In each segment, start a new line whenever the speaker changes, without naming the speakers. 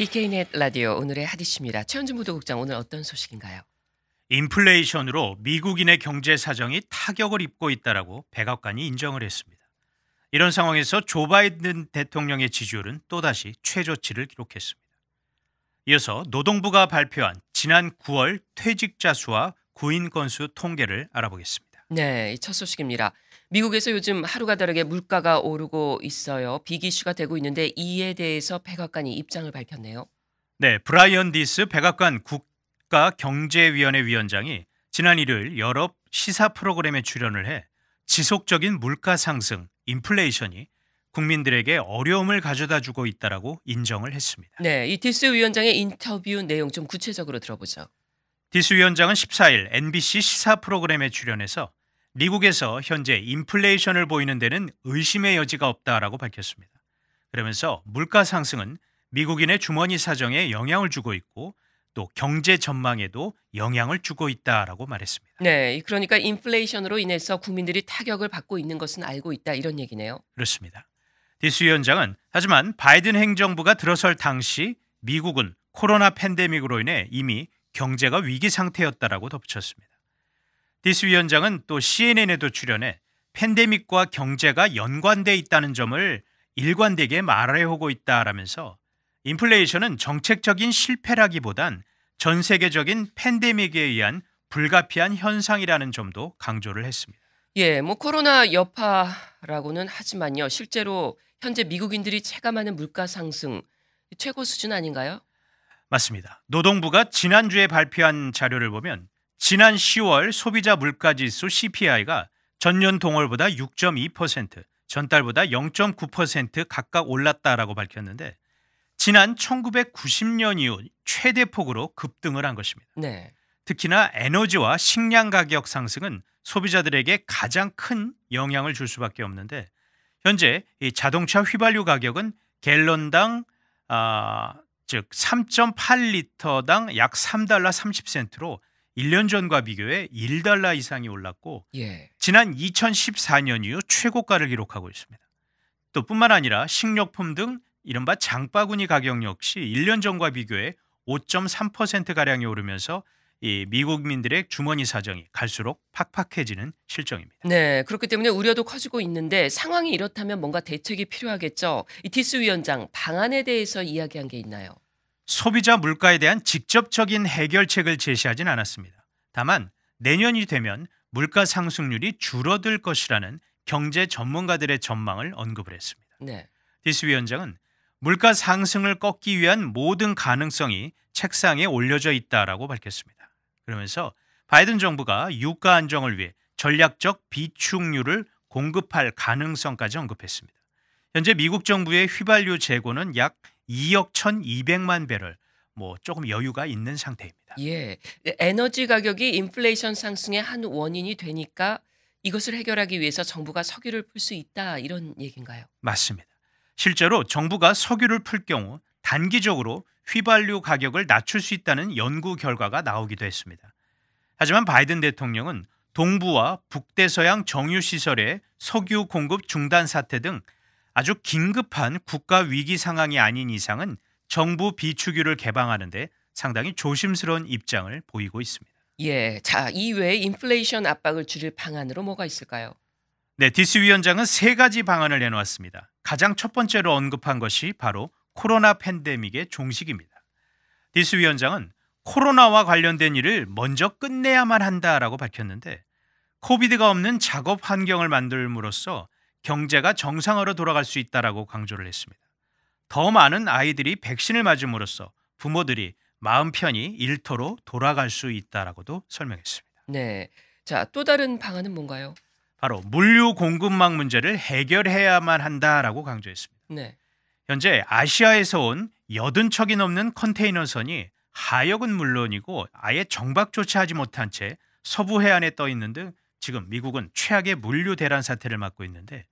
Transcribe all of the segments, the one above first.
BK넷 라디오 오늘의 하디슈입니다. 최현준 보도국장 오늘 어떤 소식인가요?
인플레이션으로 미국인의 경제 사정이 타격을 입고 있다라고 백악관이 인정을 했습니다. 이런 상황에서 조 바이든 대통령의 지지율은 또다시 최저치를 기록했습니다. 이어서 노동부가 발표한 지난 9월 퇴직자 수와 구인 건수 통계를 알아보겠습니다.
네, 첫 소식입니다. 미국에서 요즘 하루가 다르게 물가가 오르고 있어요. 빅 이슈가 되고 있는데 이에 대해서 백악관이 입장을 밝혔네요.
네, 브라이언 디스 백악관 국가경제위원회 위원장이 지난 일요일 여러 시사 프로그램에 출연을 해 지속적인 물가 상승, 인플레이션이 국민들에게 어려움을 가져다 주고 있다라고 인정을 했습니다.
네, 이 디스 위원장의 인터뷰 내용 좀 구체적으로 들어보죠.
디스 위원장은 14일 NBC 시사 프로그램에 출연해서 미국에서 현재 인플레이션을 보이는 데는 의심의 여지가 없다라고 밝혔습니다. 그러면서 물가 상승은 미국인의 주머니 사정에 영향을 주고 있고 또 경제 전망에도 영향을 주고 있다라고 말했습니다.
네, 그러니까 인플레이션으로 인해서 국민들이 타격을 받고 있는 것은 알고 있다 이런 얘기네요.
그렇습니다. 디스 위원장은 하지만 바이든 행정부가 들어설 당시 미국은 코로나 팬데믹으로 인해 이미 경제가 위기 상태였다라고 덧붙였습니다. 디스 위원장은 또 CNN에도 출연해 팬데믹과 경제가 연관돼 있다는 점을 일관되게 말해오고 있다라면서 인플레이션은 정책적인 실패라기보단 전 세계적인 팬데믹에 의한 불가피한 현상이라는 점도 강조를 했습니다.
예, 뭐 코로나 여파라고는 하지만요. 실제로 현재 미국인들이 체감하는 물가 상승 최고 수준 아닌가요?
맞습니다. 노동부가 지난주에 발표한 자료를 보면 지난 10월 소비자 물가지수 CPI가 전년 동월보다 6.2%, 전달보다 0.9% 각각 올랐다라고 밝혔는데 지난 1990년 이후 최대 폭으로 급등을 한 것입니다.
네.
특히나 에너지와 식량 가격 상승은 소비자들에게 가장 큰 영향을 줄 수밖에 없는데 현재 이 자동차 휘발유 가격은 갤런당 즉 3.8리터당 약 3달러 30센트로 1년 전과 비교해 1달러 이상이 올랐고
예.
지난 2014년 이후 최고가를 기록하고 있습니다. 또 뿐만 아니라 식료품 등 이른바 장바구니 가격 역시 1년 전과 비교해 5.3%가량이 오르면서 이 미국민들의 주머니 사정이 갈수록 팍팍해지는 실정입니다.
네, 그렇기 때문에 우려도 커지고 있는데 상황이 이렇다면 뭔가 대책이 필요하겠죠. 이 디스 위원장 방안에 대해서 이야기한 게 있나요?
소비자 물가에 대한 직접적인 해결책을 제시하진 않았습니다. 다만 내년이 되면 물가 상승률이 줄어들 것이라는 경제 전문가들의 전망을 언급을 했습니다.
네.
디스 위원장은 물가 상승을 꺾기 위한 모든 가능성이 책상에 올려져 있다라고 밝혔습니다. 그러면서 바이든 정부가 유가 안정을 위해 전략적 비축유를 공급할 가능성까지 언급했습니다. 현재 미국 정부의 휘발유 재고는 약 2억 1,200만 배럴, 조금 여유가 있는 상태입니다.
예. 에너지 가격이 인플레이션 상승의 한 원인이 되니까 이것을 해결하기 위해서 정부가 석유를 풀 수 있다 이런 얘기인가요?
맞습니다. 실제로 정부가 석유를 풀 경우 단기적으로 휘발유 가격을 낮출 수 있다는 연구 결과가 나오기도 했습니다. 하지만 바이든 대통령은 동부와 북대서양 정유시설의 석유 공급 중단 사태 등 아주 긴급한 국가 위기 상황이 아닌 이상은 정부 비축유를 개방하는 데 상당히 조심스러운 입장을 보이고 있습니다.
예. 자, 이외에 인플레이션 압박을 줄일 방안으로 뭐가 있을까요?
네, 디스 위원장은 세 가지 방안을 내놓았습니다. 가장 첫 번째로 언급한 것이 바로 코로나 팬데믹의 종식입니다. 디스 위원장은 코로나와 관련된 일을 먼저 끝내야만 한다라고 밝혔는데 코비드가 없는 작업 환경을 만들므로써 경제가 정상화로 돌아갈 수 있다라고 강조를 했습니다. 더 많은 아이들이 백신을 맞음으로써 부모들이 마음 편히 일터로 돌아갈 수 있다라고도 설명했습니다.
네. 자, 또 다른 방안은 뭔가요?
바로 물류 공급망 문제를 해결해야만 한다라고 강조했습니다.
네.
현재 아시아에서 온 80척이 넘는 컨테이너선이 하역은 물론이고 아예 정박조차 하지 못한 채 서부 해안에 떠 있는 등 지금 미국은 최악의 물류 대란 사태를 맞고 있는데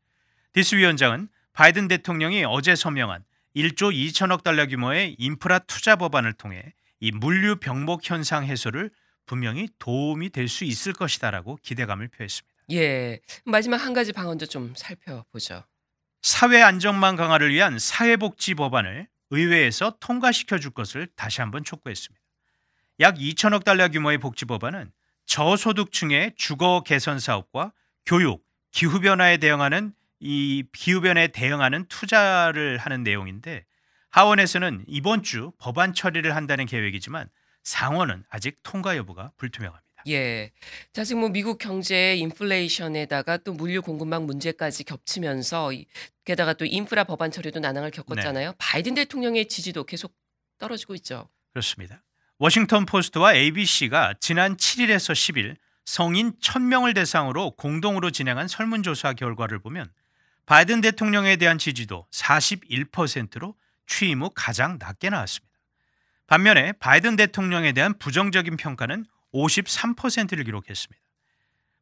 디스 위원장은 바이든 대통령이 어제 서명한 1조 2천억 달러 규모의 인프라 투자 법안을 통해 이 물류 병목 현상 해소를 분명히 도움이 될 수 있을 것이다라고 기대감을 표했습니다.
예. 마지막 한 가지 방안도 좀 살펴보죠.
사회 안전망 강화를 위한 사회복지 법안을 의회에서 통과시켜 줄 것을 다시 한번 촉구했습니다. 약 2천억 달러 규모의 복지 법안은 저소득층의 주거 개선 사업과 교육, 기후변화에 대응하는 투자를 하는 내용인데 하원에서는 이번 주 법안 처리를 한다는 계획이지만 상원은 아직 통과 여부가 불투명합니다.
예. 자, 지금 뭐 미국 경제 인플레이션에다가 또 물류 공급망 문제까지 겹치면서 게다가 또 인프라 법안 처리도 난항을
네,
겪었잖아요. 바이든 대통령의 지지도 계속 떨어지고 있죠.
그렇습니다. 워싱턴 포스트와 ABC가 지난 7일에서 10일 성인 1,000명을 대상으로 공동으로 진행한 설문조사 결과를 보면 바이든 대통령에 대한 지지도 41%로 취임 후 가장 낮게 나왔습니다. 반면에 바이든 대통령에 대한 부정적인 평가는 53%를 기록했습니다.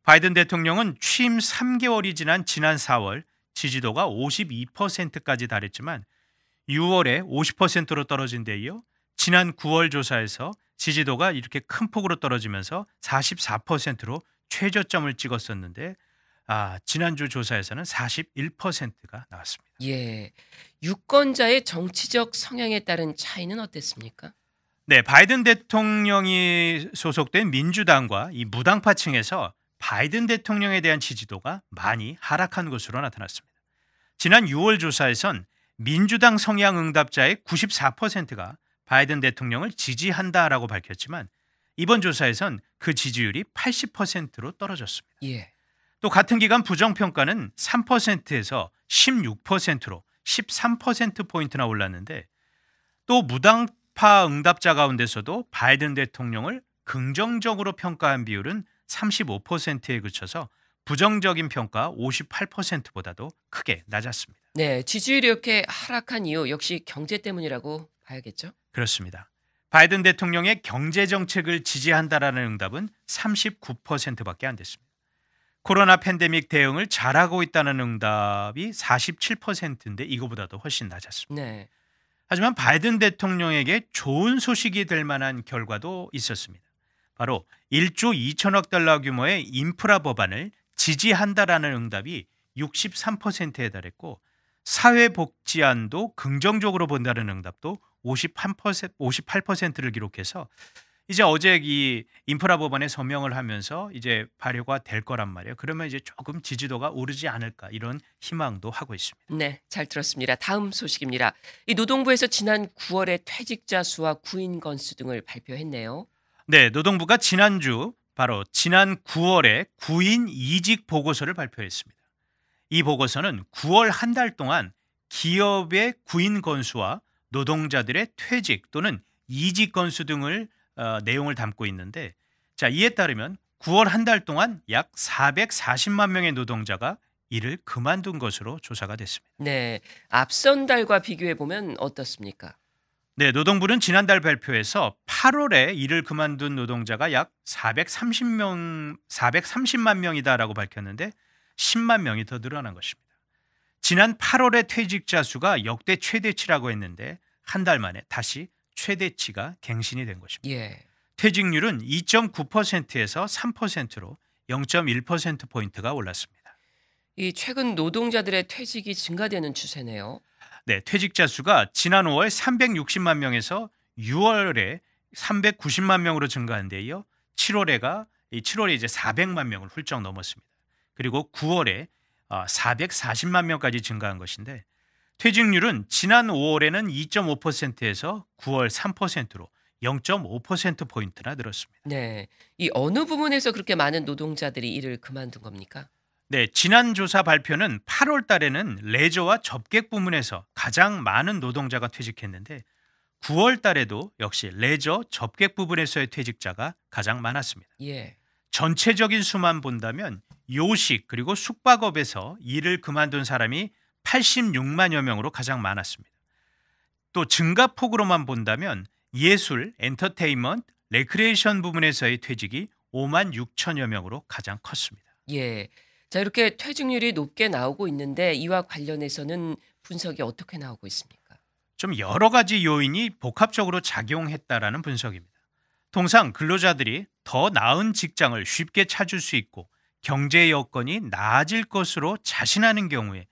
바이든 대통령은 취임 3개월이 지난 4월 지지도가 52%까지 달했지만 6월에 50%로 떨어진 데 이어 지난 9월 조사에서 지지도가 이렇게 큰 폭으로 떨어지면서 44%로 최저점을 찍었었는데 지난주 조사에서는 41%가 나왔습니다.
예. 유권자의 정치적 성향에 따른 차이는 어땠습니까?
네, 바이든 대통령이 소속된 민주당과 이 무당파층에서 바이든 대통령에 대한 지지도가 많이 하락한 것으로 나타났습니다. 지난 6월 조사에선 민주당 성향 응답자의 94%가 바이든 대통령을 지지한다라고 밝혔지만 이번 조사에선 그 지지율이 80%로 떨어졌습니다.
예.
또 같은 기간 부정평가는 3%에서 16%로 13%포인트나 올랐는데 또 무당파 응답자 가운데서도 바이든 대통령을 긍정적으로 평가한 비율은 35%에 그쳐서 부정적인 평가 58%보다도 크게 낮았습니다.
네, 지지율이 이렇게 하락한 이유 역시 경제 때문이라고 봐야겠죠?
그렇습니다. 바이든 대통령의 경제 정책을 지지한다라는 응답은 39%밖에 안 됐습니다. 코로나 팬데믹 대응을 잘하고 있다는 응답이 47%인데 이거보다도 훨씬 낮았습니다.
네.
하지만 바이든 대통령에게 좋은 소식이 될 만한 결과도 있었습니다. 바로 1조 2천억 달러 규모의 인프라 법안을 지지한다라는 응답이 63%에 달했고 사회복지안도 긍정적으로 본다는 응답도 58%를 기록해서 이제 어제 이 인프라 법안에 서명을 하면서 이제 발효가 될 거란 말이에요. 그러면 이제 조금 지지도가 오르지 않을까 이런 희망도 하고 있습니다.
네, 잘 들었습니다. 다음 소식입니다. 이 노동부에서 지난 9월에 퇴직자 수와 구인 건수 등을 발표했네요.
네, 노동부가 지난 9월에 구인 이직 보고서를 발표했습니다. 이 보고서는 9월 한 달 동안 기업의 구인 건수와 노동자들의 퇴직 또는 이직 건수 등을 내용을 담고 있는데 이에 따르면 9월 한 달 동안 약 440만 명의 노동자가 일을 그만둔 것으로 조사가 됐습니다.
네, 앞선 달과 비교해 보면 어떻습니까?
네, 노동부는 지난달 발표에서 8월에 일을 그만둔 노동자가 약 430만 명이다라고 밝혔는데 10만 명이 더 늘어난 것입니다. 지난 8월의 퇴직자 수가 역대 최대치라고 했는데 한 달 만에 다시 최대치가 갱신이 된 것입니다.
예.
퇴직률은 2.9%에서 3%로 0.1%포인트가 올랐습니다.
이 최근 노동자들의 퇴직이 증가되는 추세네요.
네, 퇴직자 수가 지난 5월 360만 명에서 6월에 390만 명으로 증가한 데 이어 7월에 이제 400만 명을 훌쩍 넘었습니다. 그리고 9월에 440만 명까지 증가한 것인데 퇴직률은 지난 5월에는 2.5%에서 9월 3%로 0.5%포인트나 늘었습니다.
네. 이 어느 부분에서 그렇게 많은 노동자들이 일을 그만둔 겁니까?
네, 지난 조사 발표는 8월 달에는 레저와 접객 부문에서 가장 많은 노동자가 퇴직했는데 9월 달에도 역시 레저, 접객 부분에서의 퇴직자가 가장 많았습니다.
예.
전체적인 수만 본다면 요식 그리고 숙박업에서 일을 그만둔 사람이 86만여 명으로 가장 많았습니다. 또 증가폭으로만 본다면 예술, 엔터테인먼트, 레크레이션 부문에서의 퇴직이 5만 6천여 명으로 가장 컸습니다.
예. 자, 이렇게 퇴직률이 높게 나오고 있는데 이와 관련해서는 분석이 어떻게 나오고 있습니까?
좀 여러 가지 요인이 복합적으로 작용했다라는 분석입니다. 통상 근로자들이 더 나은 직장을 쉽게 찾을 수 있고 경제 여건이 나아질 것으로 자신하는 경우에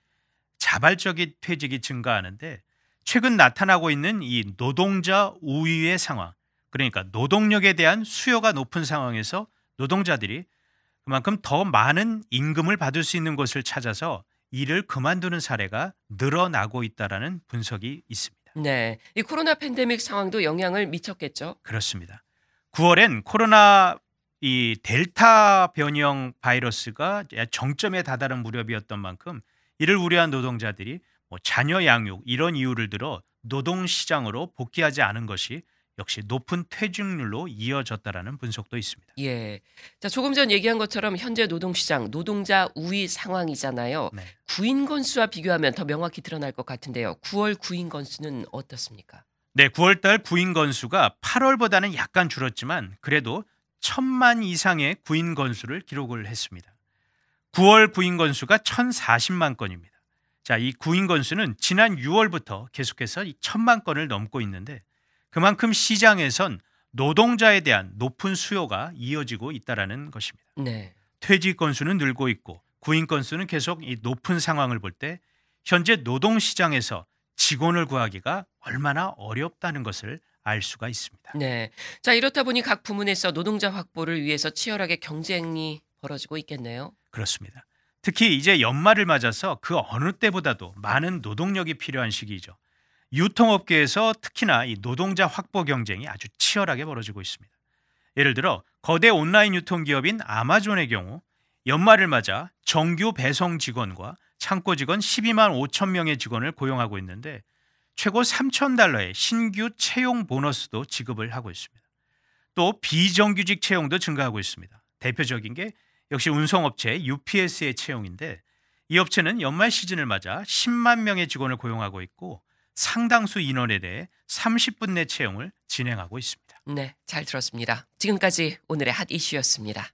자발적인 퇴직이 증가하는데 최근 나타나고 있는 이 노동자 우위의 상황, 그러니까 노동력에 대한 수요가 높은 상황에서 노동자들이 그만큼 더 많은 임금을 받을 수 있는 곳을 찾아서 일을 그만두는 사례가 늘어나고 있다라는 분석이 있습니다.
네. 이 코로나 팬데믹 상황도 영향을 미쳤겠죠?
그렇습니다. 9월엔 코로나 이 델타 변형 바이러스가 정점에 다다른 무렵이었던 만큼 이를 우려한 노동자들이 뭐 자녀 양육 이런 이유를 들어 노동시장으로 복귀하지 않은 것이 역시 높은 퇴직률로 이어졌다라는 분석도 있습니다.
예. 자, 조금 전 얘기한 것처럼 현재 노동시장, 노동자 우위 상황이잖아요.
네.
구인 건수와 비교하면 더 명확히 드러날 것 같은데요. 9월 구인 건수는 어떻습니까?
네, 9월 달 구인 건수가 8월보다는 약간 줄었지만 그래도 1,000만 이상의 구인 건수를 기록을 했습니다. 9월 구인 건수가 1,040만 건입니다. 자, 이 구인 건수는 지난 6월부터 계속해서 이 1,000만 건을 넘고 있는데 그만큼 시장에선 노동자에 대한 높은 수요가 이어지고 있다라는 것입니다.
네.
퇴직 건수는 늘고 있고 구인 건수는 계속 이 높은 상황을 볼 때 현재 노동 시장에서 직원을 구하기가 얼마나 어렵다는 것을 알 수가 있습니다.
네. 자, 이렇다 보니 각 부문에서 노동자 확보를 위해서 치열하게 경쟁이 벌어지고 있겠네요.
그렇습니다. 특히 이제 연말을 맞아서 그 어느 때보다도 많은 노동력이 필요한 시기죠. 유통업계에서 특히나 이 노동자 확보 경쟁이 아주 치열하게 벌어지고 있습니다. 예를 들어 거대 온라인 유통기업인 아마존의 경우 연말을 맞아 정규 배송 직원과 창고 직원 12만 5천 명의 직원을 고용하고 있는데 최고 $3,000의 신규 채용 보너스도 지급을 하고 있습니다. 또 비정규직 채용도 증가하고 있습니다. 대표적인 게 역시 운송업체 UPS의 채용인데 이 업체는 연말 시즌을 맞아 10만 명의 직원을 고용하고 있고 상당수 인원에 대해 30분 내 채용을 진행하고 있습니다.
네, 잘 들었습니다. 지금까지 오늘의 핫 이슈였습니다.